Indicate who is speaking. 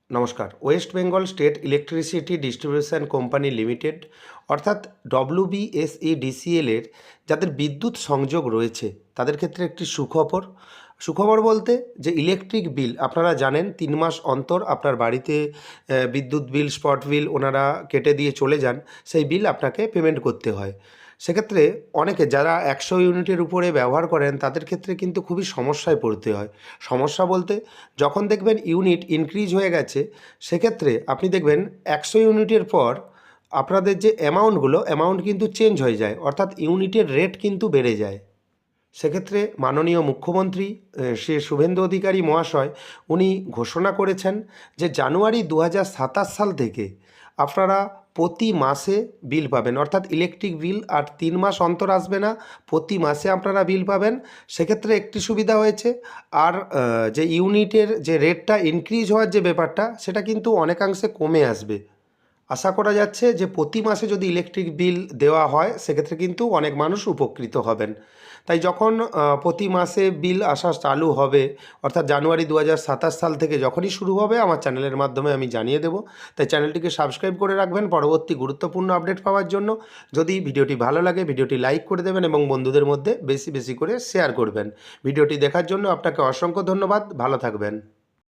Speaker 1: নমস্কার। West Bengal state electricity distribution company limited অর্থাৎ ডব্লিউবিএসইডিসিএল এর যাদের বিদ্যুৎ সংযোগ রয়েছে তাদের ক্ষেত্রে একটি সুখবর। সুখবর বলতে যে ইলেকট্রিক বিল আপনারা জানেন ৩ মাস অন্তর আপনার বাড়িতে বিদ্যুৎ বিল, স্পট বিল ওনারা কেটে দিয়ে চলে যান। সেই বিল আপনাকে পেমেন্ট করতে হয়। সেক্ষেত্রে অনেকে যারা ১০০ ইউনিটের উপরে ব্যবহার করেন তাদের ক্ষেত্রে কিন্তু খুবই সমস্যায় পড়তে হয়। সমস্যা বলতে যখন দেখবেন ইউনিট ইনক্রিজ হয়ে গেছে, সেক্ষেত্রে আপনি দেখবেন ১০০ ইউনিটের পর আপনাদের যে অ্যামাউন্ট কিন্তু চেঞ্জ হয়ে যায়, অর্থাৎ ইউনিটের রেট কিন্তু বেড়ে যায়। সেক্ষেত্রে মাননীয় মুখ্যমন্ত্রী শ্রী শুভেন্দু অধিকারী মহাশয় উনি ঘোষণা করেছেন যে জানুয়ারি ২০২৭ সাল থেকে আপনারা প্রতি মাসে বিল পাবেন, অর্থাৎ ইলেকট্রিক বিল আর ৩ মাস অন্তর আসবে না, প্রতি মাসে আপনারা বিল পাবেন। সেক্ষেত্রে একটি সুবিধা হয়েছে। আর যে ইউনিটের যে রেটটা ইনক্রিজ হওয়ার যে ব্যাপারটা সেটা কিন্তু অনেকাংশে কমে আসবে। আশা করা যাচ্ছে যে প্রতি মাসে যদি ইলেকট্রিক বিল দেওয়া হয় সেক্ষেত্রে কিন্তু অনেক মানুষ উপকৃত হবেন। তাই যখন প্রতি মাসে বিল আসা চালু হবে, অর্থাৎ জানুয়ারি ২০২৭ সাল থেকে যখনই শুরু হবে আমার চ্যানেলের মাধ্যমে আমি জানিয়ে দেবো। তাই চ্যানেলটিকে সাবস্ক্রাইব করে রাখবেন পরবর্তী গুরুত্বপূর্ণ আপডেট পাওয়ার জন্য। যদি ভিডিওটি ভালো লাগে ভিডিওটি লাইক করে দেবেন এবং বন্ধুদের মধ্যে বেশি বেশি করে শেয়ার করবেন। ভিডিওটি দেখার জন্য আপনাকে অসংখ্য ধন্যবাদ। ভালো থাকবেন।